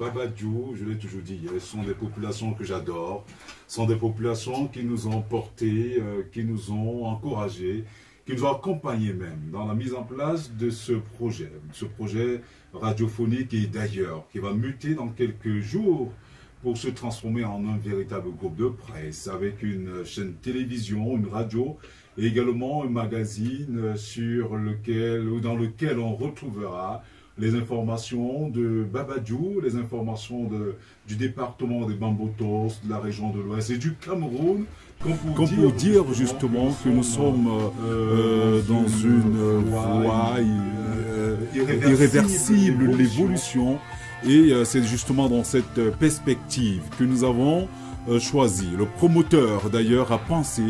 Babadjou, je l'ai toujours dit, ce sont des populations que j'adore, ce sont des populations qui nous ont portés, qui nous ont encouragés, qui nous ont accompagnés même dans la mise en place de ce projet radiophonique et d'ailleurs, qui va muter dans quelques jours pour se transformer en un véritable groupe de presse avec une chaîne télévision, une radio et également un magazine dans lequel on retrouvera les informations de Babadjou, les informations du département des Bambotos, de la région de l'Ouest et du Cameroun, comme pour dire justement que nous sommes dans une voie irréversible de l'évolution. Et c'est justement dans cette perspective que nous avons choisi. Le promoteur d'ailleurs a pensé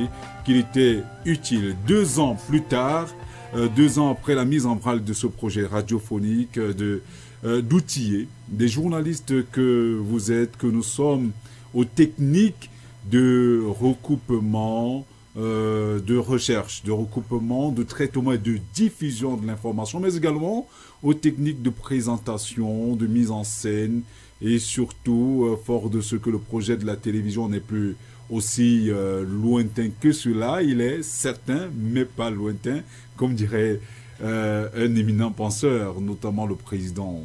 qu'il était utile 2 ans plus tard, 2 ans après la mise en branle de ce projet radiophonique, d'outiller des journalistes que vous êtes, que nous sommes aux techniques de recoupement, de recherche, de recoupement, de traitement et de diffusion de l'information, mais également aux techniques de présentation, de mise en scène et surtout, fort de ce que le projet de la télévision n'est plus aussi lointain que cela, il est certain, mais pas lointain, comme dirait un éminent penseur, notamment le président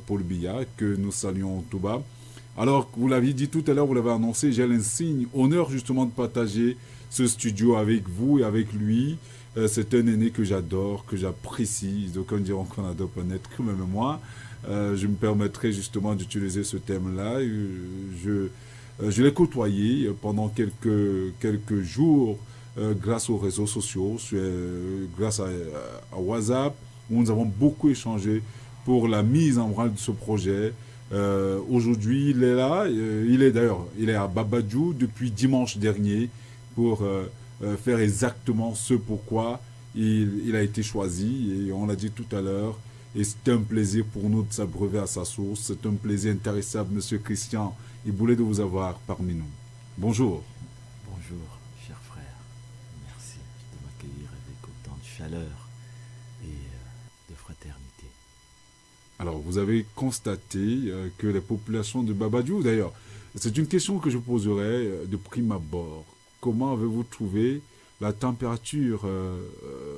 Paul Biya, que nous saluons tout bas. Alors, vous l'aviez dit tout à l'heure, vous l'avez annoncé, j'ai l'insigne honneur justement de partager ce studio avec vous et avec lui. C'est un aîné que j'adore, que j'apprécie. D'aucuns diront qu'on adore pas naître que même moi. Je me permettrai justement d'utiliser ce thème-là. Je l'ai côtoyé pendant quelques jours grâce aux réseaux sociaux, grâce à WhatsApp, où nous avons beaucoup échangé pour la mise en branle de ce projet. Aujourd'hui, il est là. Il est à Babadjou depuis dimanche dernier pour faire exactement ce pourquoi il a été choisi. Et on l'a dit tout à l'heure, et c'est un plaisir pour nous de s'abreuver à sa source. C'est un plaisir intéressable, Monsieur Christian Iboulé, de vous avoir parmi nous. Bonjour. Bonjour, cher frère. Merci de m'accueillir avec autant de chaleur et de fraternité. Alors, vous avez constaté que les populations de Babadjou, d'ailleurs, c'est une question que je poserai de prime abord. Comment avez-vous trouvé la température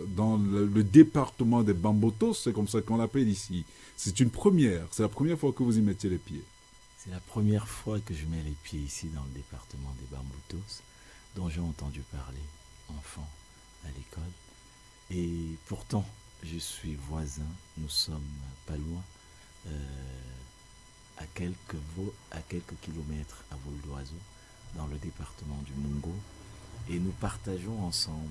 dans le département des Bambotos, c'est comme ça qu'on l'appelle ici? C'est une première, c'est la première fois que vous y mettez les pieds. C'est la première fois que je mets les pieds ici dans le département des Bambotos, dont j'ai entendu parler enfant à l'école. Et pourtant, je suis voisin, nous sommes pas loin, à quelques kilomètres à vol d'oiseau, dans le département du Mungo. Et nous partageons ensemble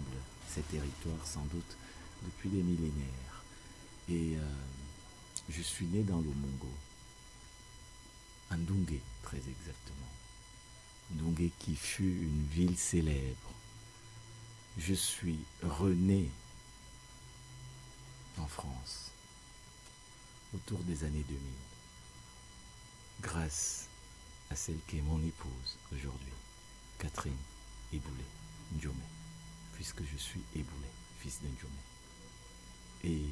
ces territoires sans doute depuis des millénaires. Et je suis né dans le Mungo, à Ndunge très exactement. Ndunge qui fut une ville célèbre. Je suis rené en France autour des années 2000 grâce à celle qui est mon épouse aujourd'hui, Catherine Iboulé Ndjomé, puisque je suis Iboulé, fils de Ndjomé. Et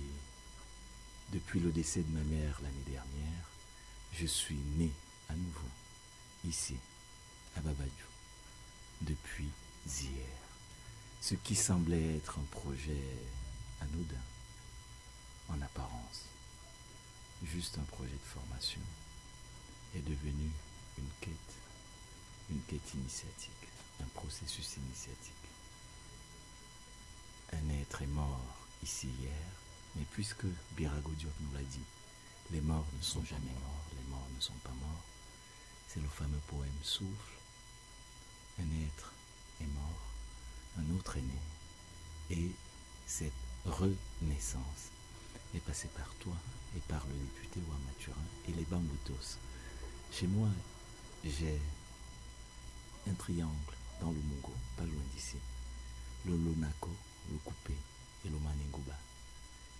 depuis le décès de ma mère l'année dernière, je suis né à nouveau ici, à Babadjou, depuis hier. Ce qui semblait être un projet anodin, en apparence, juste un projet de formation, est devenu une quête initiatique, un processus initiatique. Un être est mort ici hier, mais puisque Birago Diop nous l'a dit, les morts ne sont jamais morts, les morts ne sont pas morts. C'est le fameux poème Souffle. Un être est mort, un autre est né. Et cette renaissance est passée par toi et par le député Ouamaturin et les Bambotos. Chez moi, j'ai un triangle dans le Mungo, pas loin d'ici. Le Lonako, le Coupé et le Manengouba.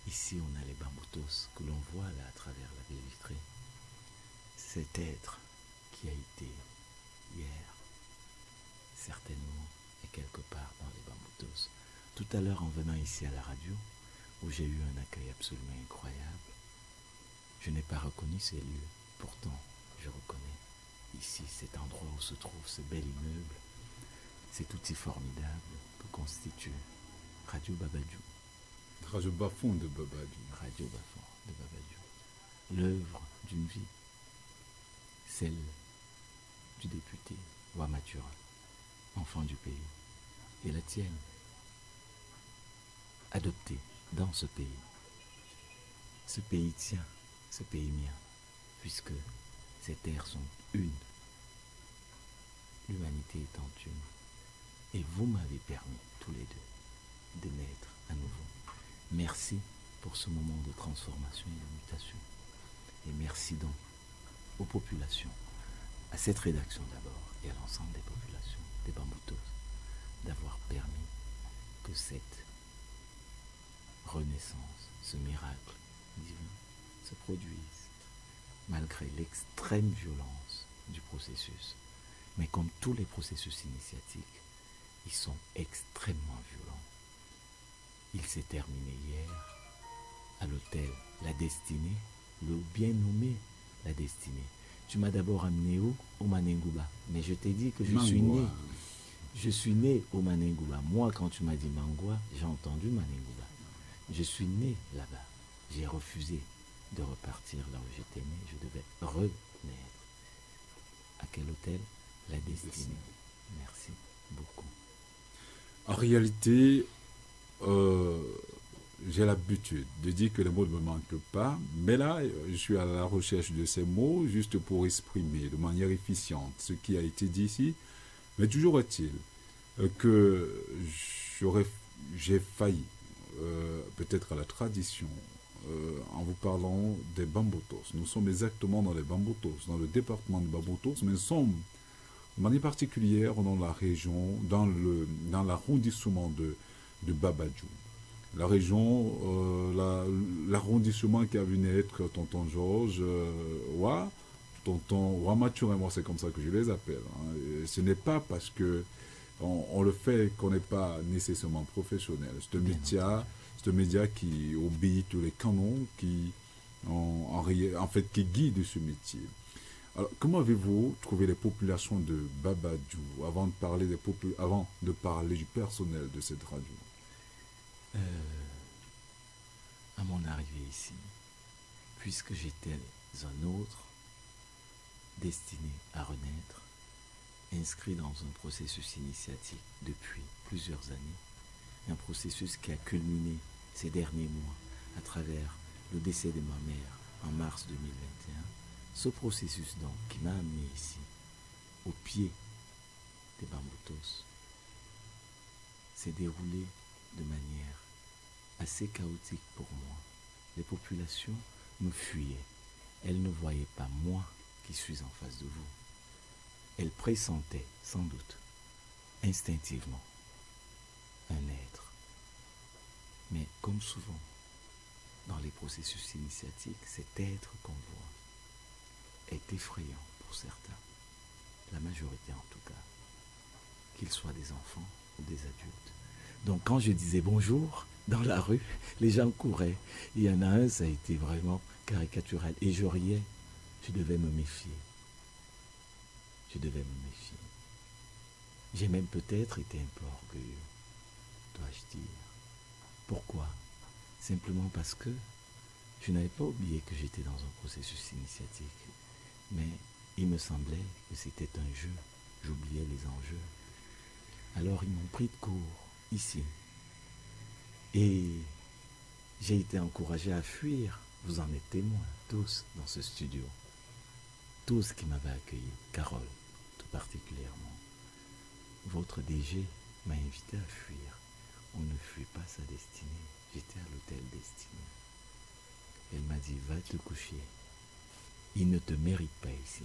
Ici, on a les Bambotos que l'on voit là à travers la baie vitrée. Cet être qui a été hier, certainement, est quelque part dans les Bambotos. Tout à l'heure, en venant ici à la radio, où j'ai eu un accueil absolument incroyable, je n'ai pas reconnu ces lieux. Pourtant, je où se trouve ce bel immeuble, cet outil formidable que constitue Radio Babadjou. Radio Bafon de Babadjou. Radio Bafon de Babadjou. L'œuvre d'une vie, celle du député Ouamatura, enfant du pays, et la tienne, adoptée dans ce pays. Ce pays tient, ce pays mien, puisque ces terres sont une, l'humanité étant une, et vous m'avez permis, tous les deux, de naître à nouveau. Merci pour ce moment de transformation et de mutation. Et merci donc aux populations, à cette rédaction d'abord, et à l'ensemble des populations, des Bamboutos, d'avoir permis que cette renaissance, ce miracle divin, se produise, malgré l'extrême violence du processus. Mais comme tous les processus initiatiques, ils sont extrêmement violents. Il s'est terminé hier à l'hôtel La Destinée, le bien nommé La Destinée. Tu m'as d'abord amené où? Au Manengouba. Mais je t'ai dit que je suis né au Manengouba. Moi, quand tu m'as dit Mangoua, j'ai entendu Manengouba. Je suis né là-bas. J'ai refusé de repartir là où j'étais né. Je devais renaître. À quel hôtel? La Destinée. Merci beaucoup. En réalité, j'ai l'habitude de dire que les mots ne me manquent pas, mais là, je suis à la recherche de ces mots juste pour exprimer de manière efficiente ce qui a été dit ici. Mais toujours est-il que j'ai failli, peut-être à la tradition, en vous parlant des Bamboutos. Nous sommes exactement dans les Bamboutos, dans le département de Bamboutos, mais nous sommes de manière particulière dans la région, dans l'arrondissement de Babadjou. La région, l'arrondissement qui a vu naître tonton Georges, tonton Ouamatura, moi c'est comme ça que je les appelle. Hein. Ce n'est pas parce que on le fait qu'on n'est pas nécessairement professionnel. C'est un média qui obéit tous les canons, en fait, qui guide ce métier. Alors, comment avez-vous trouvé les populations de Babadjou avant de parler du personnel de cette radio? À mon arrivée ici, puisque j'étais un autre destiné à renaître, inscrit dans un processus initiatique depuis plusieurs années, un processus qui a culminé ces derniers mois à travers le décès de ma mère en mars 2021. Ce processus donc qui m'a amené ici, au pied des Bamboutos, s'est déroulé de manière assez chaotique pour moi. Les populations me fuyaient. Elles ne voyaient pas moi qui suis en face de vous. Elles pressentaient, sans doute, instinctivement, un être. Mais comme souvent, dans les processus initiatiques, cet être qu'on voit est effrayant pour certains, la majorité en tout cas, qu'ils soient des enfants ou des adultes. Donc quand je disais bonjour dans la rue, les gens couraient. Il y en a un, ça a été vraiment caricatural. Et je riais, je devais me méfier. Je devais me méfier. J'ai même peut-être été un peu orgueilleux, dois-je dire. Pourquoi? Simplement parce que je n'avais pas oublié que j'étais dans un processus initiatique. Mais il me semblait que c'était un jeu. J'oubliais les enjeux. Alors ils m'ont pris de court, ici. Et j'ai été encouragé à fuir. Vous en êtes témoins, tous, dans ce studio. Tous qui m'avaient accueilli. Carole, tout particulièrement. Votre DG m'a invité à fuir. On ne fuit pas sa destinée. J'étais à l'hôtel Destinée. Elle m'a dit, va te coucher. Il ne te mérite pas ici.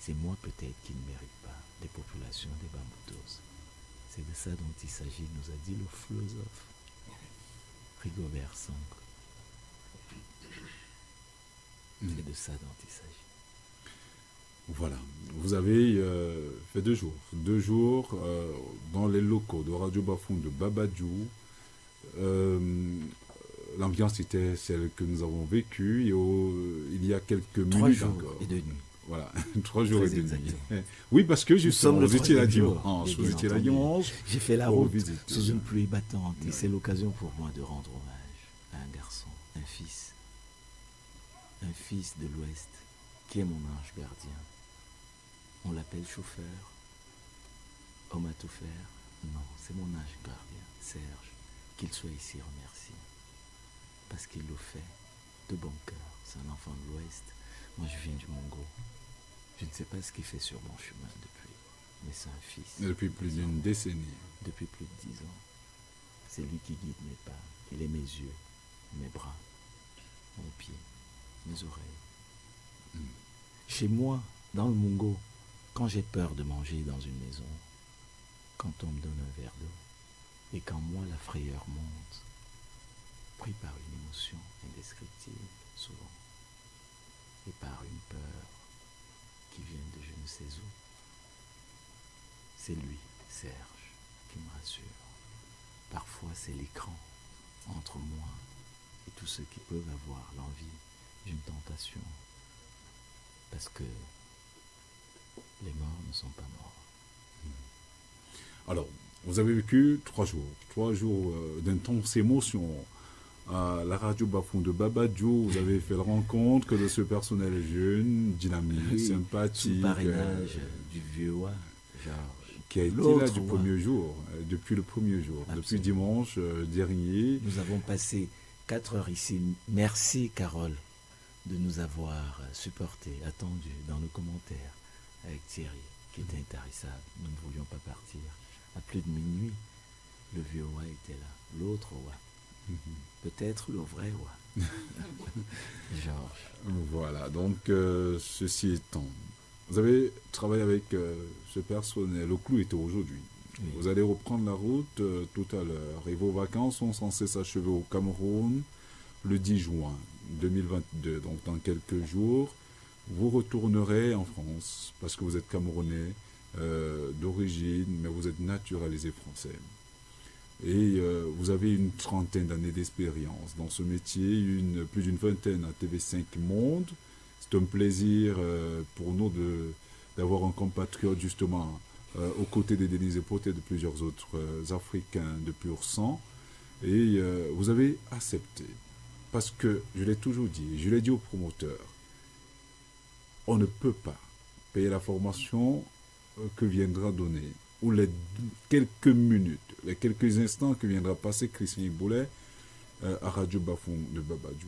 C'est moi peut-être qui ne mérite pas les populations des Bamboutos. C'est de ça dont il s'agit, nous a dit le philosophe Rigobert Song. C'est de ça dont il s'agit. Voilà, vous avez fait 2 jours. 2 jours dans les locaux de Radio Bafon de Babadjou. L'ambiance était celle que nous avons vécue. Il y a quelques minutes 3 jours encore. et 2 nuits. Voilà, 3 jours et Très demi. exactement. Oui, parce que Nous sommes justement, le vous étiez là troisième jour, dimanche. et Vous bien étiez là entendu, dimanche. j'ai fait la pour route visiter. sous une pluie battante et c'est l'occasion pour moi de rendre hommage à un garçon, un fils de l'Ouest qui est mon ange gardien. On l'appelle chauffeur, homme à tout faire. Non, c'est mon ange gardien, Serge. Qu'il soit ici remercié parce qu'il le fait de bon cœur. C'est un enfant de l'Ouest. Moi, je viens du Mongo. Je ne sais pas ce qu'il fait sur mon chemin depuis, mais c'est un fils. Depuis plus d'une décennie. Depuis plus de 10 ans. C'est lui qui guide mes pas. Il est mes yeux, mes bras, mon pied, mes oreilles. Chez moi, dans le Mongo, quand j'ai peur de manger dans une maison, quand on me donne un verre d'eau, et quand moi la frayeur monte, pris par une émotion indescriptible, souvent, et par une peur qui vient de je ne sais où, c'est lui, Serge, qui me rassure. Parfois c'est l'écran entre moi et tous ceux qui peuvent avoir l'envie d'une tentation. Parce que les morts ne sont pas morts. Alors, vous avez vécu 3 jours. 3 jours d'intenses émotions. À la radio Bafoume de Babadjo, vous avez fait la rencontre de ce personnel jeune, dynamique, sympathique. Sous parrainage du vieux Wa, qui a été là du premier jour, depuis le premier jour, absolument. Depuis dimanche dernier. Nous avons passé 4 heures ici. Merci Carole de nous avoir supportés, attendus dans nos commentaires avec Thierry, qui était intarissable. Nous ne voulions pas partir. À plus de minuit, le vieux Wa était là, l'autre Wa. Peut-être le vrai Wa. Georges. Voilà, donc ceci étant, vous avez travaillé avec ce personnel, le clou était aujourd'hui. Oui. Vous allez reprendre la route tout à l'heure et vos vacances sont censées s'achever au Cameroun le 10 juin 2022. Donc dans quelques jours, vous retournerez en France parce que vous êtes Camerounais d'origine, mais vous êtes naturalisé français. Et vous avez une trentaine d'années d'expérience dans ce métier, plus d'une vingtaine à TV5 Monde. C'est un plaisir pour nous d'avoir un compatriote justement aux côtés de Denise Epote et de plusieurs autres Africains de pur sang. Et vous avez accepté. Parce que, je l'ai toujours dit, je l'ai dit aux promoteurs, on ne peut pas payer la formation que viendra donner, ou les quelques minutes, les quelques instants que viendra passer Christine Boulet à Radio Bafoume de Babadjo.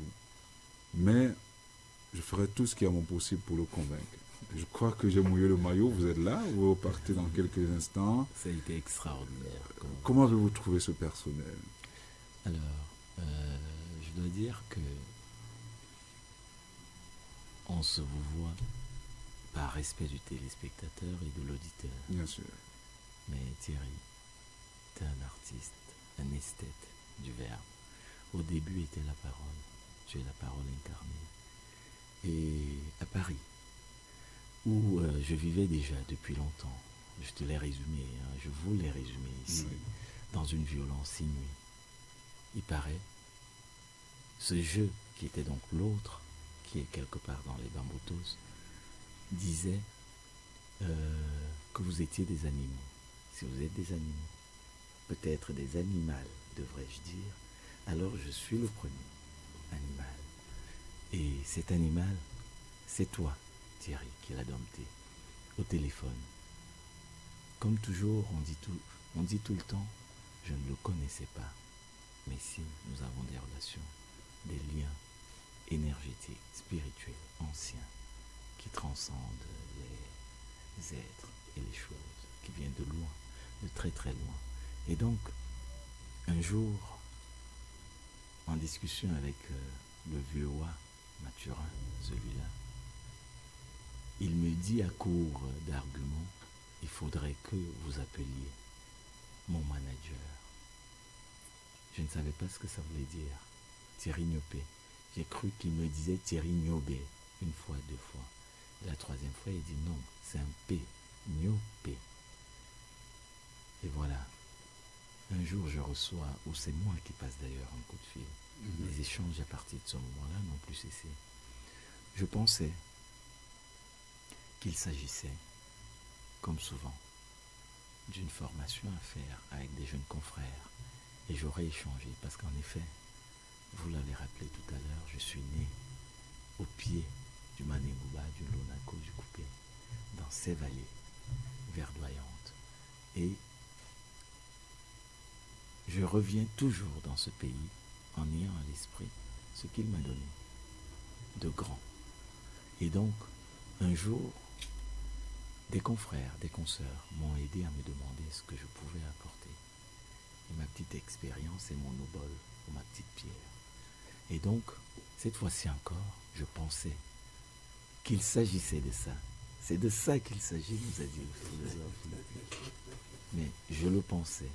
Mais je ferai tout ce qui est à mon possible pour le convaincre. Je crois que j'ai mouillé le maillot, vous êtes là, vous repartez dans quelques instants. Ça a été extraordinaire. Comment avez-vous trouvé ce personnel? Alors, je dois dire que on se vous voit par respect du téléspectateur et de l'auditeur. Bien sûr. Mais Thierry, tu es un artiste, un esthète du verbe. Au début était la parole, tu es la parole incarnée. Et à Paris, où je vivais déjà depuis longtemps, je te l'ai résumé, hein, je vous l'ai résumé ici, oui. Dans une violence inouïe. Il paraît, ce jeu qui était donc l'autre, qui est quelque part dans les Bambutos, disait que vous étiez des animaux. Si vous êtes des animaux, peut-être des animaux, devrais-je dire, alors je suis le premier animal. Et cet animal, c'est toi, Thierry, qui l'a dompté, au téléphone. Comme toujours, on dit tout le temps, je ne le connaissais pas. Mais si, nous avons des relations, des liens énergétiques, spirituels, anciens, qui transcendent les êtres et les choses, qui viennent de loin, de très très loin. Et donc, un jour, en discussion avec le vieux Wa, Mathurin, celui-là, il me dit à court d'arguments, il faudrait que vous appeliez mon manager. Je ne savais pas ce que ça voulait dire. Thierry Niopé. J'ai cru qu'il me disait Thierry Niobé, une fois, 2 fois. Et la 3e fois, il dit non, c'est un P, Niopé. Et voilà. Un jour, je reçois, ou c'est moi qui passe d'ailleurs un coup de fil. Les échanges à partir de ce moment-là n'ont plus cessé. Je pensais qu'il s'agissait, comme souvent, d'une formation à faire avec des jeunes confrères. Et j'aurais échangé parce qu'en effet, vous l'avez rappelé tout à l'heure, je suis né au pied du Manengouba, du Lonako, du Coupé, dans ces vallées verdoyantes. Et je reviens toujours dans ce pays en ayant à l'esprit ce qu'il m'a donné de grand. Et donc, un jour, des confrères, des consoeurs m'ont aidé à me demander ce que je pouvais apporter. Et ma petite expérience est mon obol ou ma petite pierre. Et donc, cette fois-ci encore, je pensais qu'il s'agissait de ça. C'est de ça qu'il s'agit, nous a dit le philosophe. Mais je le pensais,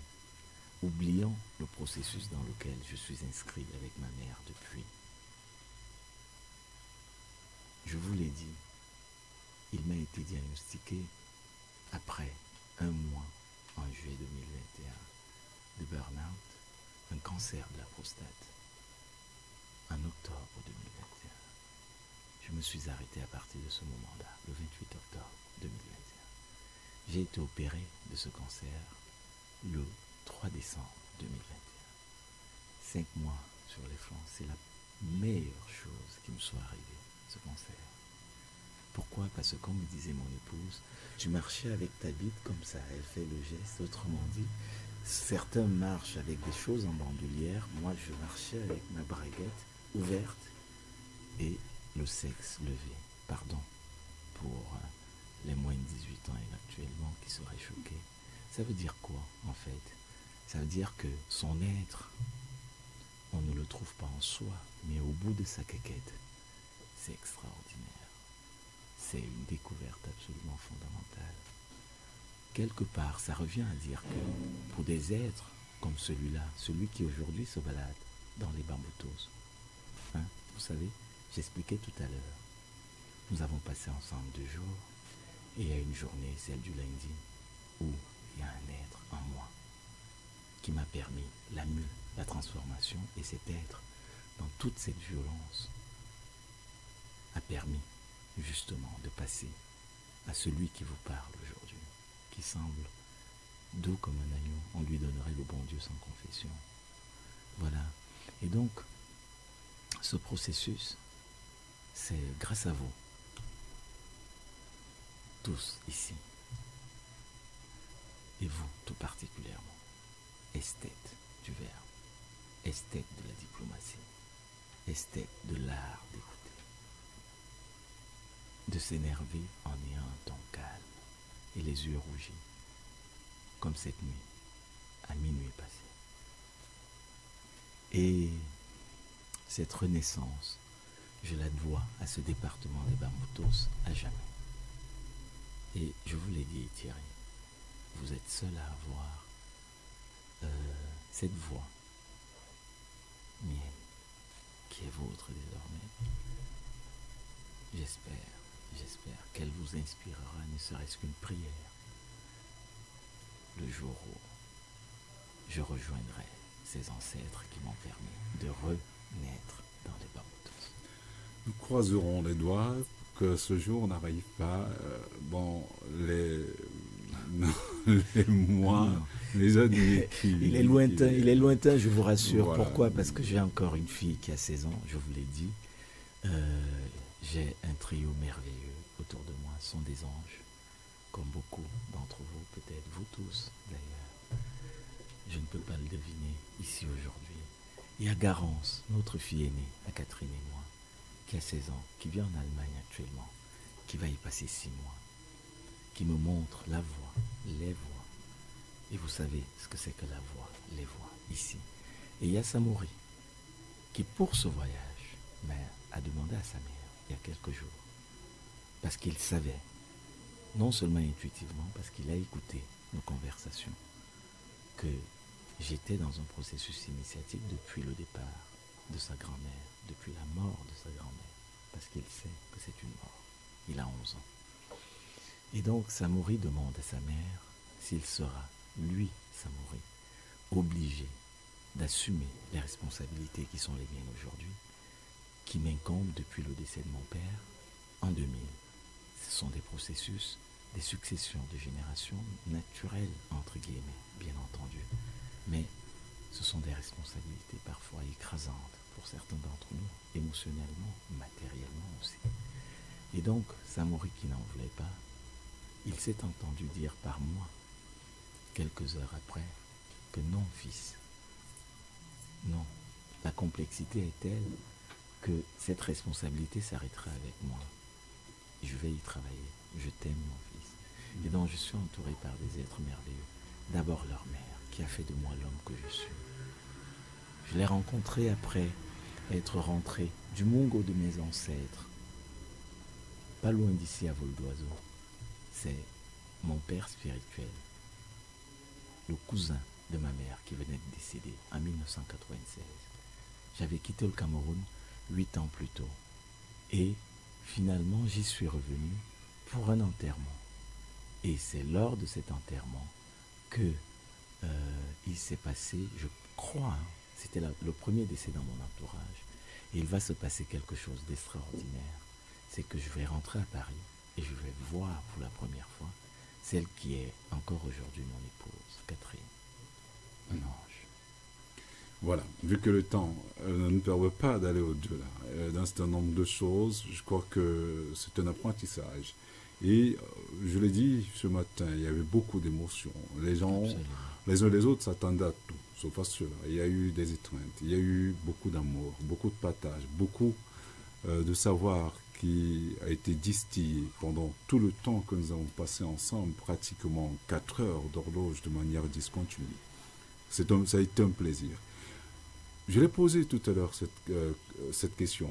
oubliant le processus dans lequel je suis inscrit avec ma mère depuis. Je vous l'ai dit, il m'a été diagnostiqué après un mois, en juillet 2021, de burn-out, un cancer de la prostate, en octobre 2021. Je me suis arrêté à partir de ce moment-là, le 28 octobre 2021. J'ai été opéré de ce cancer le 3 décembre 2021. 5 mois sur les flancs, c'est la meilleure chose qui me soit arrivée, ce cancer. Pourquoi? Parce que comme me disait mon épouse, tu marchais avec ta bite comme ça, elle fait le geste, autrement dit, certains marchent avec des choses en bandoulière, moi je marchais avec ma braguette ouverte et le sexe levé. Pardon pour les moins de 18 ans actuellement qui seraient choqués. Ça veut dire quoi en fait? Ça veut dire que son être, on ne le trouve pas en soi, mais au bout de sa quéquette. C'est extraordinaire. C'est une découverte absolument fondamentale. Quelque part, ça revient à dire que pour des êtres comme celui-là, celui qui aujourd'hui se balade dans les bamboutos, vous savez, j'expliquais tout à l'heure, nous avons passé ensemble 2 jours, et il y a une journée, celle du lundi, où il y a un être en moi qui m'a permis la mue, la transformation, et cet être, dans toute cette violence, a permis justement de passer à celui qui vous parle aujourd'hui, qui semble doux comme un agneau, on lui donnerait le bon Dieu sans confession. Voilà. Et donc, ce processus, c'est grâce à vous, tous ici, et vous tout particulièrement, esthète du verbe, esthète de la diplomatie, esthète de l'art d'écouter, de s'énerver en ayant un ton calme et les yeux rougis, comme cette nuit, à minuit passé. Et cette renaissance, je la dois à ce département des Bamboutos à jamais. Et je vous l'ai dit, Thierry, vous êtes seul à avoir cette voix mienne, qui est vôtre désormais. J'espère qu'elle vous inspirera, ne serait-ce qu'une prière, le jour où je rejoindrai ces ancêtres qui m'ont permis de renaître dans les Bamboutos. Nous croiserons les doigts que ce jour n'arrive pas. Les mois, les années qui... Il est lointain, je vous rassure. Voilà. Pourquoi? Parce que j'ai encore une fille qui a 16 ans, je vous l'ai dit. J'ai un trio merveilleux autour de moi, ce sont des anges, comme beaucoup d'entre vous, peut-être vous tous d'ailleurs. Je ne peux pas le deviner ici aujourd'hui. Il y a Garance, notre fille aînée, à Catherine et moi, qui a 16 ans, qui vit en Allemagne actuellement, qui va y passer 6 mois, qui me montre la voie, les voies. Et vous savez ce que c'est que la voie, les voies, ici. Et il y a Samouri, qui pour ce voyage, a demandé à sa mère, il y a quelques jours, parce qu'il savait, non seulement intuitivement, parce qu'il a écouté nos conversations, que j'étais dans un processus initiatique depuis le départ de sa grand-mère, depuis la mort de sa grand-mère, parce qu'il sait que c'est une mort. Il a 11 ans. Et donc Samouri demande à sa mère s'il sera, lui, Samouri, obligé d'assumer les responsabilités qui sont les miennes aujourd'hui, qui m'incombent depuis le décès de mon père en 2000. Ce sont des processus, des successions de générations naturelles, entre guillemets, bien entendu. Mais ce sont des responsabilités parfois écrasantes pour certains d'entre nous, émotionnellement, matériellement aussi. Et donc, Samori qui n'en voulait pas, il s'est entendu dire par moi, quelques heures après, que non, fils, non, la complexité est telle que cette responsabilité s'arrêtera avec moi. Je vais y travailler. Je t'aime, mon fils. Et donc, je suis entouré par des êtres merveilleux. D'abord leur mère, qui a fait de moi l'homme que je suis. Je l'ai rencontré après être rentré du Mungo de mes ancêtres. Pas loin d'ici, à vol d'oiseau. C'est mon père spirituel, le cousin de ma mère qui venait de décéder en 1996. J'avais quitté le Cameroun 8 ans plus tôt. Et finalement, j'y suis revenu pour un enterrement. Et c'est lors de cet enterrement que il s'est passé, je crois, c'était le premier décès dans mon entourage. Et il va se passer quelque chose d'extraordinaire. C'est que je vais rentrer à Paris et je vais voir pour la première fois celle qui est encore aujourd'hui mon épouse, Catherine. Un ange. Voilà, vu que le temps ne nous permet pas d'aller au-delà d'un certain nombre de choses, je crois que c'est un apprentissage. Et je l'ai dit ce matin, il y avait beaucoup d'émotions. Les gens, absolument, les uns les autres s'attendaient à tout, sauf à cela. Il y a eu des étreintes, il y a eu beaucoup d'amour, beaucoup de partage, beaucoup de savoir qui a été distillé pendant tout le temps que nous avons passé ensemble, pratiquement 4 heures d'horloge de manière discontinue. Ça a été un plaisir. Je l'ai posé tout à l'heure cette question.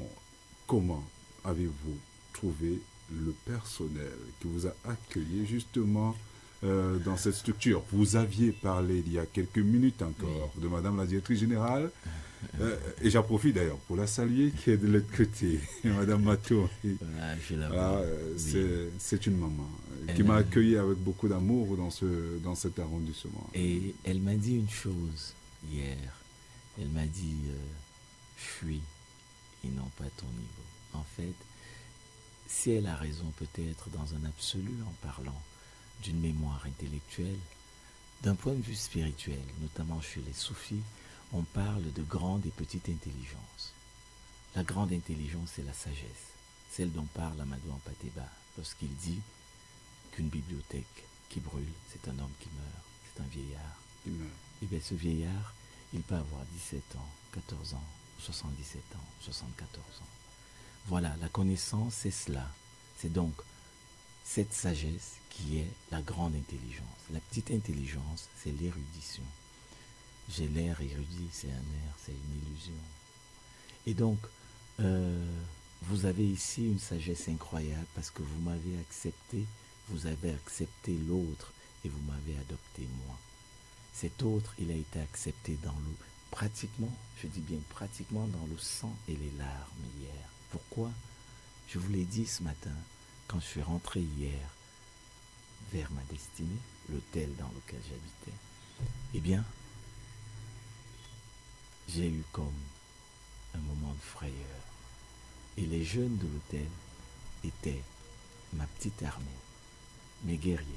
Comment avez-vous trouvé le personnel qui vous a accueilli justement dans cette structure? Vous aviez parlé il y a quelques minutes encore de Madame la directrice générale. Et j'en profite d'ailleurs pour la saluer qui est de l'autre côté, Madame Mato. C'est une maman qui m'a accueilli avec beaucoup d'amour dans cet arrondissement. Et elle m'a dit une chose hier. Elle m'a dit fuis et non pas ton niveau. En fait, si elle a raison peut-être dans un absolu en parlant d'une mémoire intellectuelle, d'un point de vue spirituel, notamment chez les soufis, on parle de grande et petite intelligence. La grande intelligence, c'est la sagesse, celle dont parle Amadou Ampateba lorsqu'il dit qu'une bibliothèque qui brûle, c'est un homme qui meurt, c'est un vieillard. Il meurt. Et bien ce vieillard, il peut avoir 17 ans, 14 ans, 77 ans, 74 ans. Voilà, la connaissance, c'est cela. C'est donc cette sagesse qui est la grande intelligence. La petite intelligence, c'est l'érudition. J'ai l'air érudit, c'est un air, c'est une illusion. Et donc, vous avez ici une sagesse incroyable parce que vous m'avez accepté, vous avez accepté l'autre et vous m'avez adopté moi. Cet autre, il a été accepté dans le, pratiquement, je dis bien pratiquement dans le sang et les larmes hier. Pourquoi? Je vous l'ai dit ce matin, quand je suis rentré hier vers ma destinée, l'hôtel dans lequel j'habitais, eh bien, j'ai eu comme un moment de frayeur. Et les jeunes de l'hôtel étaient ma petite armée, mes guerriers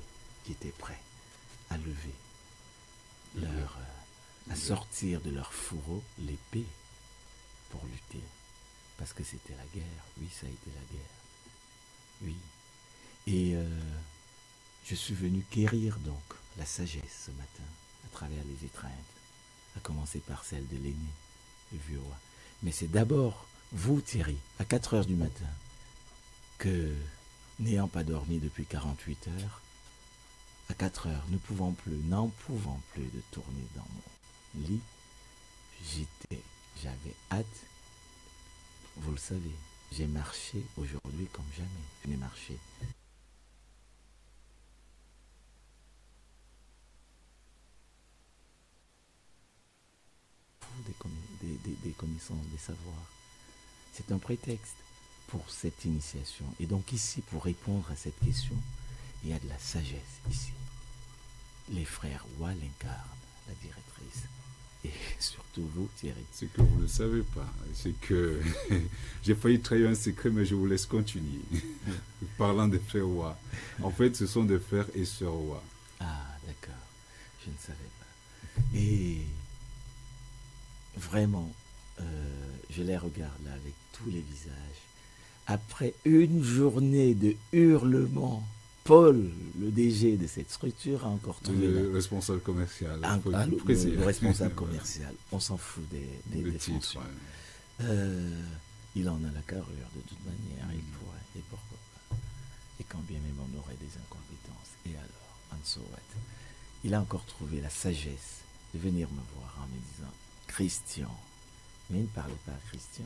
qui étaient prêts à lever à sortir de leur fourreau l'épée pour lutter. Parce que c'était la guerre. Oui, ça a été la guerre. Oui. Et je suis venu quérir donc la sagesse ce matin à travers les étreintes, à commencer par celle de l'aîné, le vieux roi. Mais c'est d'abord vous, Thierry, à 4 heures du matin, que, n'ayant pas dormi depuis 48 heures, à 4 heures, n'en pouvant plus de tourner dans mon lit, j'avais hâte. Vous le savez, j'ai marché aujourd'hui comme jamais. Je n'ai marché. Des connaissances, des savoirs. C'est un prétexte pour cette initiation. Et donc ici, pour répondre à cette question, il y a de la sagesse ici. Les frères Wa l'incarnent, la directrice. et surtout vous, Thierry. Ce que vous ne savez pas, c'est que j'ai failli trahir un secret, mais je vous laisse continuer. Parlant des frères Wa. En fait, ce sont des frères et sœurs Wa. Ah, d'accord. Je ne savais pas. Et vraiment, je les regarde là avec tous les visages. Après une journée de hurlements, Paul, le DG de cette structure, a encore trouvé le responsable commercial. Le responsable commercial. On s'en fout des fonctions. Il en a la carrure de toute manière. Il pourrait. Et pourquoi pas. Et quand bien même on aurait des incompétences. Et alors, en so what? Il a encore trouvé la sagesse de venir me voir en me disant Christian. Mais il ne parlait pas à Christian.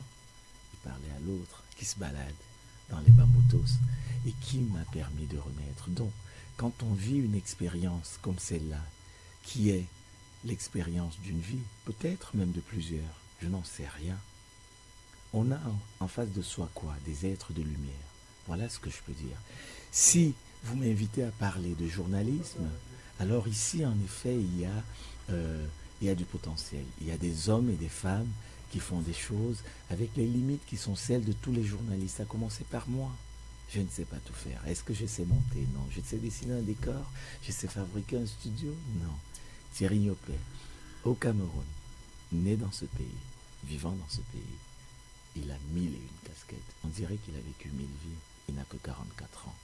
Il parlait à l'autre qui se balade dans les Bambotos et qui m'a permis de renaître. Donc, quand on vit une expérience comme celle-là, qui est l'expérience d'une vie, peut-être même de plusieurs, je n'en sais rien, on a en face de soi quoi? Des êtres de lumière. Voilà ce que je peux dire. Si vous m'invitez à parler de journalisme, alors ici, en effet, il y a du potentiel. Il y a des hommes et des femmes qui font des choses avec les limites qui sont celles de tous les journalistes, à commencer par moi. Je ne sais pas tout faire. Est-ce que je sais monter? Non. Je sais dessiner un décor? Je sais fabriquer un studio? Non. Thierry Niopé, au Cameroun, né dans ce pays, vivant dans ce pays, il a 1001 casquettes. On dirait qu'il a vécu 1000 vies. Il n'a que 44 ans.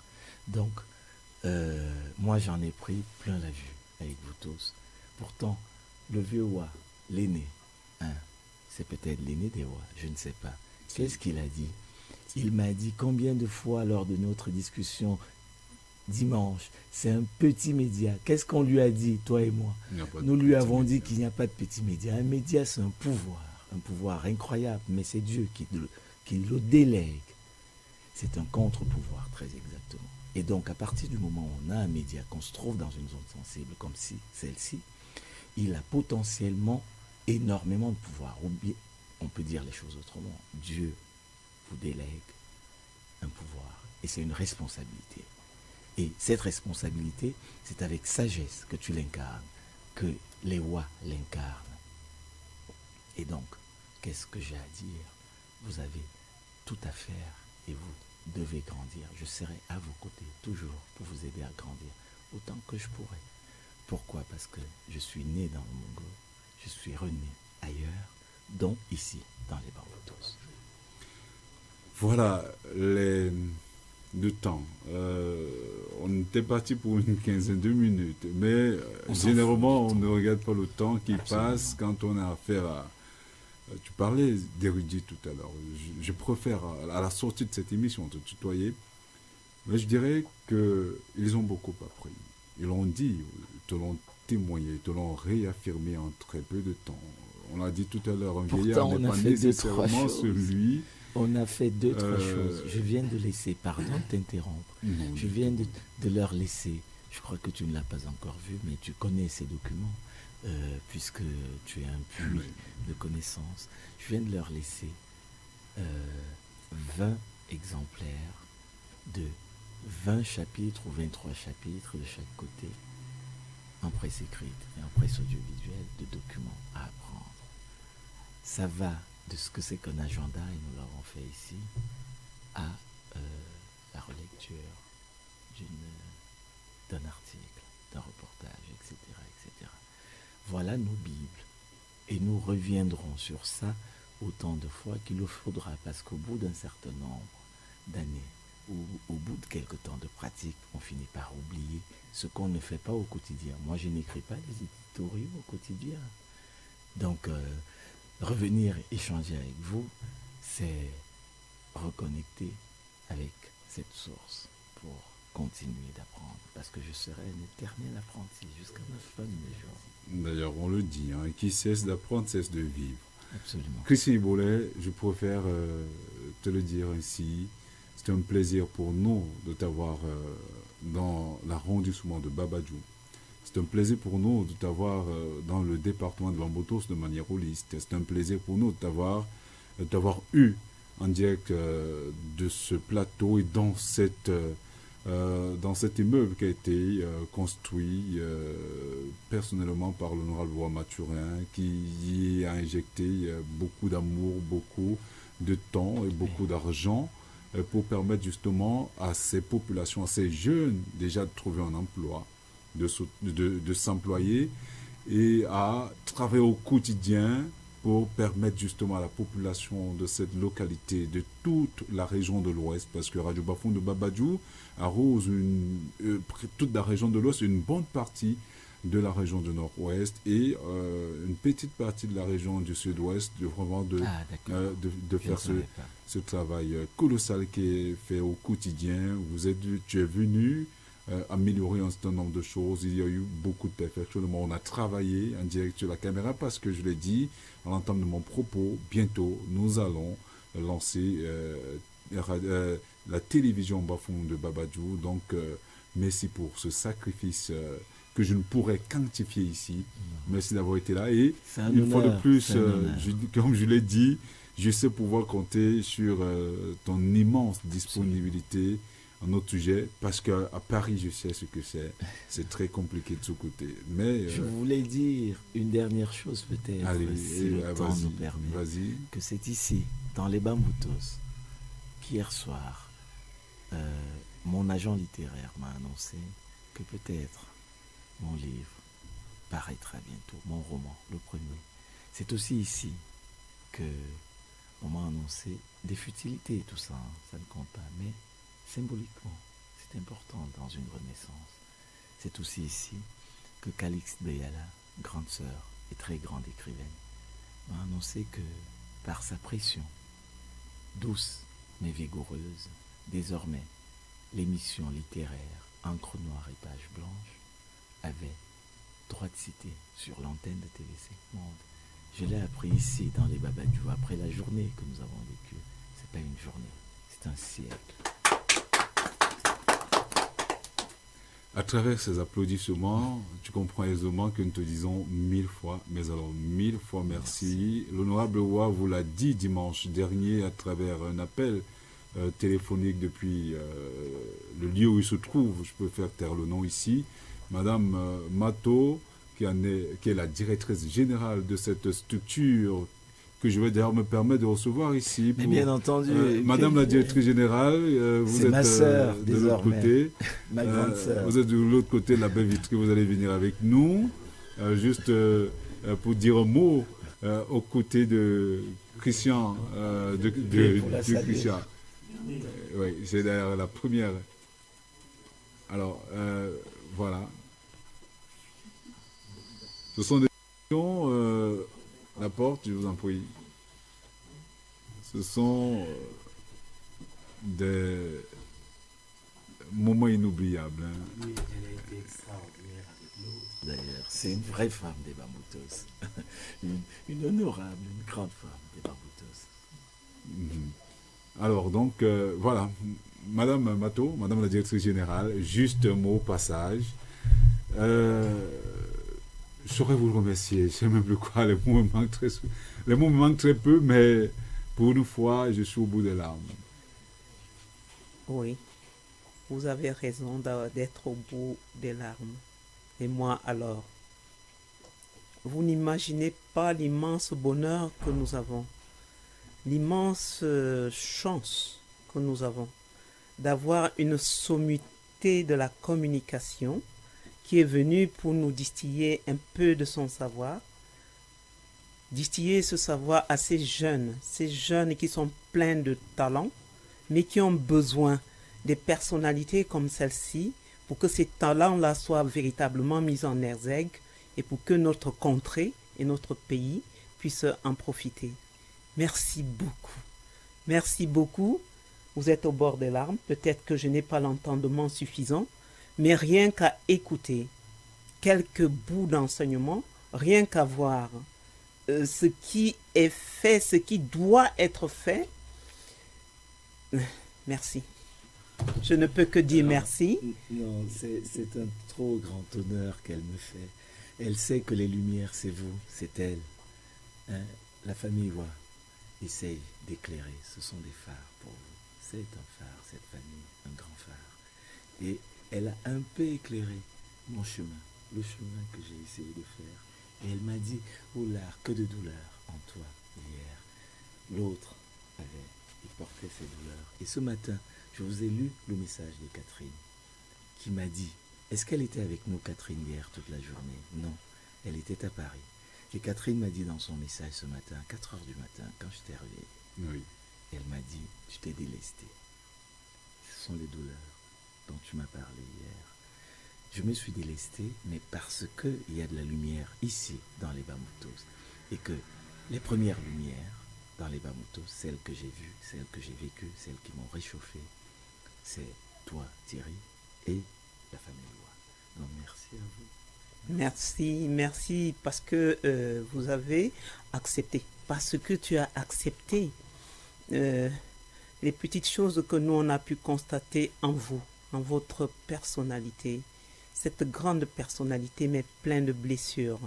Donc, moi j'en ai pris plein la vue avec vous tous. Pourtant, le vieux Wa, l'aîné, hein, c'est peut-être l'aîné des Wa, je ne sais pas. Qu'est-ce qu'il a dit? Il m'a dit combien de fois lors de notre discussion dimanche, c'est un petit média. Qu'est-ce qu'on lui a dit, toi et moi? Nous lui avons dit qu'il n'y a pas de petit média. Un média, c'est un pouvoir incroyable, mais c'est Dieu qui le délègue. C'est un contre-pouvoir, très exactement. Et donc, à partir du moment où on a un média, qu'on se trouve dans une zone sensible comme celle-ci, il a potentiellement énormément de pouvoir. Ou bien, on peut dire les choses autrement. Dieu vous délègue un pouvoir. Et c'est une responsabilité. Et cette responsabilité, c'est avec sagesse que tu l'incarnes, que les Wa l'incarnent. Et donc, qu'est-ce que j'ai à dire? Vous avez tout à faire et vous devez grandir. Je serai à vos côtés toujours pour vous aider à grandir autant que je pourrai. Pourquoi? Parce que je suis né dans le Mongo, je suis rené ailleurs, dont ici, dans les Bambotos. Voilà le temps. On était parti pour une quinzaine de minutes, mais généralement on ne regarde pas le temps qui passe quand on a affaire à... Tu parlais d'érudit tout à l'heure. Je préfère, à la sortie de cette émission, te tutoyer. Mais je dirais qu'ils ont beaucoup appris. Ils l'ont dit, te l'ont témoigné, te l'ont réaffirmé en très peu de temps. On l'a dit tout à l'heure, un vieillard n'est pas nécessairement celui... On a fait deux, trois choses. Je viens de laisser, pardon de t'interrompre, je viens de leur laisser, je crois que tu ne l'as pas encore vu, mais tu connais ces documents, puisque tu es un puits de connaissances. Je viens de leur laisser 20 exemplaires de 20 chapitres ou 23 chapitres de chaque côté, en presse écrite et en presse audiovisuelle, de documents à apprendre. Ça va de ce que c'est qu'un agenda, et nous l'avons fait ici, à la relecture d'un article, d'un reportage, etc., etc. Voilà nos Bibles. Et nous reviendrons sur ça autant de fois qu'il le faudra, parce qu'au bout d'un certain nombre d'années, ou au bout de quelques temps de pratique, on finit par oublier ce qu'on ne fait pas au quotidien. Moi, je n'écris pas les éditoriaux au quotidien. Donc, revenir échanger avec vous, c'est reconnecter avec cette source pour continuer d'apprendre, parce que je serai un éternel apprenti jusqu'à la fin de mes jours. D'ailleurs, on le dit, hein, qui cesse d'apprendre cesse de vivre. Absolument. Chrissy Ibolé, je préfère te le dire ici, c'est un plaisir pour nous de t'avoir dans l'arrondissement de Babadjou. C'est un plaisir pour nous de t'avoir dans le département de Bambotos de manière holiste. C'est un plaisir pour nous de t'avoir eu en direct de ce plateau et dans cette dans cet immeuble qui a été construit personnellement par l'honorable roi Mathurin, qui y a injecté beaucoup d'amour, beaucoup de temps et beaucoup d'argent pour permettre justement à ces populations, à ces jeunes déjà de trouver un emploi, de s'employer et à travailler au quotidien pour permettre justement à la population de cette localité, de toute la région de l'Ouest, parce que Radio Bafoundo de Babadjou arrose toute la région de l'Ouest, une bonne partie de la région du Nord-Ouest et une petite partie de la région du Sud-Ouest, vraiment de faire ce travail colossal qui est fait au quotidien. Tu es venu améliorer un certain nombre de choses. Il y a eu beaucoup de perfectionnement. On a travaillé en direct sur la caméra parce que je l'ai dit à l'entame de mon propos, bientôt nous allons lancer la télévision Bafoundo de Babadjou. Donc merci pour ce sacrifice que je ne pourrais quantifier ici. Merci d'avoir été là. Et une fois de plus, comme je l'ai dit, je sais pouvoir compter sur ton immense disponibilité à notre sujet, parce qu'à Paris, je sais ce que c'est. C'est très compliqué de ce côté. Mais, je voulais dire une dernière chose peut-être, si le temps nous permet. Que c'est ici, dans les Bamboutos, qu'hier soir, mon agent littéraire m'a annoncé que peut-être mon livre paraîtra bientôt, mon roman, le premier. C'est aussi ici que on m'a annoncé des futilités et tout ça, ça ne compte pas, mais symboliquement, c'est important dans une renaissance. C'est aussi ici que Calixte Beyala, grande sœur et très grande écrivaine, m'a annoncé que par sa pression, douce mais vigoureuse, désormais, l'émission littéraire Encre noire et page blanche avait droit de citer sur l'antenne de TV5 Monde. Je l'ai appris ici dans les Babadjou après la journée que nous avons vécue. C'est pas une journée, c'est un siècle. À travers ces applaudissements, tu comprends aisément que nous te disons 1000 fois, mais alors 1000 fois merci. L'honorable roi vous l'a dit dimanche dernier à travers un appel téléphonique depuis le lieu où il se trouve. Je peux faire taire le nom ici. Madame Mato, qui est la directrice générale de cette structure que je vais d'ailleurs me permettre de recevoir ici. Mais bien entendu. Madame la directrice générale, vous êtes ma sœur, de l'autre côté. Ma grande sœur. Vous êtes de l'autre côté de la baie vitrée, vous allez venir avec nous. Juste pour dire un mot aux côtés de Christian, de Christian. Oui, c'est d'ailleurs la première. Alors, voilà. Ce sont des questions. La porte, je vous en prie. Ce sont des moments inoubliables. Hein. Oui, elle a été extraordinaire avec l'autre. D'ailleurs, c'est une vraie femme des Bamboutos. une honorable, une grande femme des Bamboutos. Alors, donc, voilà. Madame Mato, Madame la directrice générale, juste un mot au passage. Je saurais vous le remercier, je ne sais même plus quoi, les mots me manquent très peu, mais pour une fois, je suis au bout des larmes. Oui, vous avez raison d'être au bout des larmes. Et moi alors, vous n'imaginez pas l'immense bonheur que nous avons, l'immense chance que nous avons d'avoir une sommité de la communication qui est venu pour nous distiller un peu de son savoir, distiller ce savoir à ces jeunes qui sont pleins de talent, mais qui ont besoin des personnalités comme celle-ci pour que ces talents-là soient véritablement mis en exergue et pour que notre contrée et notre pays puissent en profiter. Merci beaucoup. Merci beaucoup. Vous êtes au bord des larmes. Peut-être que je n'ai pas l'entendement suffisant, mais rien qu'à écouter quelques bouts d'enseignement, rien qu'à voir ce qui est fait, ce qui doit être fait. Merci. Je ne peux que dire merci. Non, c'est un trop grand honneur qu'elle me fait. Elle sait que les lumières, c'est vous, c'est elle. Hein? La famille voit, essaye d'éclairer. Ce sont des phares pour vous. C'est un phare, cette famille, un grand phare. Et elle a un peu éclairé mon chemin, le chemin que j'ai essayé de faire. Et elle m'a dit, oh là, que de douleur en toi hier. L'autre il portait ses douleurs. Et ce matin, je vous ai lu le message de Catherine qui m'a dit, est-ce qu'elle était avec nous, Catherine, hier toute la journée? Non, elle était à Paris. Et Catherine m'a dit dans son message ce matin, à 4 heures du matin, quand je t'ai réveillé, Oui. elle m'a dit, tu t'es délesté. Ce sont les douleurs dont tu m'as parlé hier. Je me suis délesté, mais parce qu'il y a de la lumière ici, dans les Bamoutos. Et que les premières lumières dans les Bamoutos, celles que j'ai vues, celles que j'ai vécues, celles qui m'ont réchauffé, c'est toi, Thierry, et la famille Loire. Donc merci à vous. Merci, merci parce que vous avez accepté, parce que tu as accepté les petites choses que nous on a pu constater en vous, en votre personnalité, cette grande personnalité mais pleine de blessures.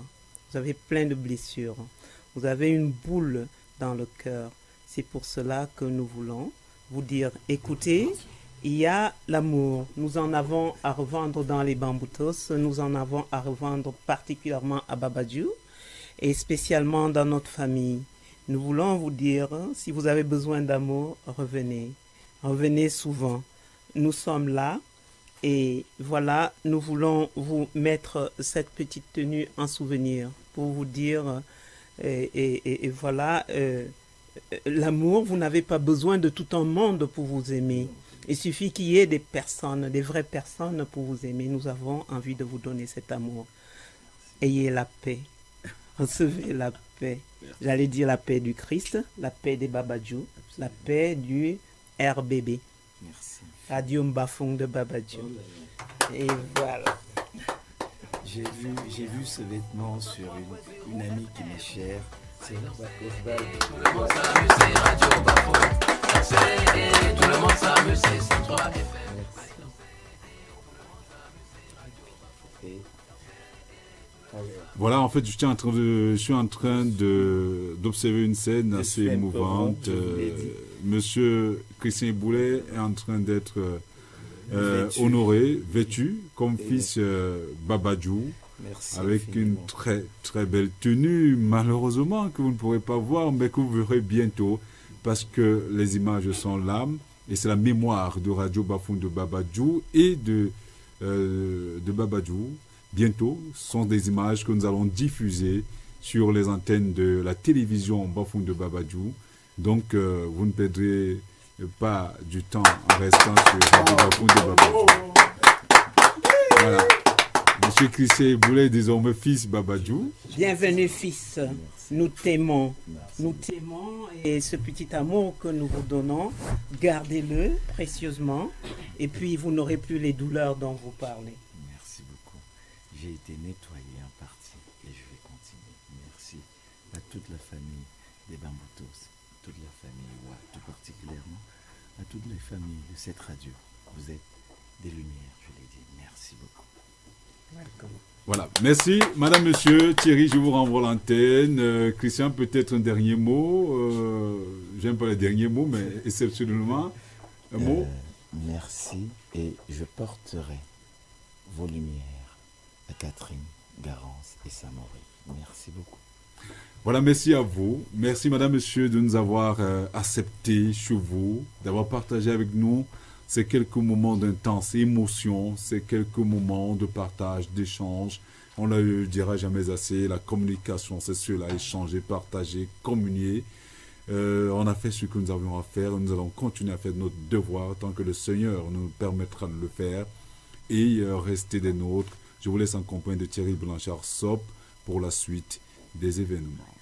Vous avez plein de blessures, vous avez une boule dans le cœur. C'est pour cela que nous voulons vous dire, écoutez, il y a l'amour. Nous en avons à revendre dans les Bamboutos. Nous en avons à revendre particulièrement à Babadjou et spécialement dans notre famille. Nous voulons vous dire, si vous avez besoin d'amour, revenez. Revenez souvent. Nous sommes là et voilà, nous voulons vous mettre cette petite tenue en souvenir pour vous dire, et voilà, l'amour, vous n'avez pas besoin de tout un monde pour vous aimer. Il suffit qu'il y ait des personnes, des vraies personnes pour vous aimer. Nous avons envie de vous donner cet amour. Ayez la paix. Recevez la paix. J'allais dire la paix du Christ, la paix des Babadjou, la paix du RBB. Merci. Radio Mbafong de Babadjou. Et voilà. J'ai vu ce vêtement sur une amie qui m'est chère. C'est Osvaldo. Tout le monde s'amuse, c'est Radio Bafong. Tout le monde s'amuse, c'est 3 FM. Voilà, en fait, je suis en train d'observer une scène assez émouvante. Monsieur Christian Boulet est en train d'être honoré, vêtu comme fils Babadjou, avec une très très belle tenue, malheureusement que vous ne pourrez pas voir, mais que vous verrez bientôt, parce que les images sont là, et c'est la mémoire de Radio Bafong de Babadjou et de Babadjou. Bientôt, ce sont des images que nous allons diffuser sur les antennes de la télévision Bafong de Babadjou. Donc, vous ne perdrez pas du temps en restant sur Radio Bafong de Babadjou. Voilà. Monsieur Christian Boulet, désormais fils Babadjou. Bienvenue, fils. Nous t'aimons. Nous t'aimons et ce petit amour que nous vous donnons, gardez-le précieusement et puis vous n'aurez plus les douleurs dont vous parlez. Merci beaucoup. J'ai été nettoyé en partie et je vais continuer. Merci à toute la famille des Bamboutos, toute la famille Wa, tout particulièrement à toutes les familles de cette radio. Vous êtes des lumières, je l'ai dit. Merci beaucoup. Welcome. Voilà, merci. Madame, monsieur, Thierry, je vous renvoie l'antenne. Christian, peut-être un dernier mot. J'aime pas les derniers mots, mais exceptionnellement, un mot. Merci et je porterai vos lumières à Catherine, Garance et Samori. Merci beaucoup. Voilà, merci à vous. Merci, madame, monsieur, de nous avoir acceptés chez vous, d'avoir partagé avec nous ces quelques moments d'intense émotion, ces quelques moments de partage, d'échange. On ne le dira jamais assez, la communication, c'est cela, échanger, partager, communier. On a fait ce que nous avions à faire, nous allons continuer à faire notre devoir tant que le Seigneur nous permettra de le faire et rester des nôtres. Je vous laisse en compagnie de Thierry Blanchard-Sop pour la suite des événements.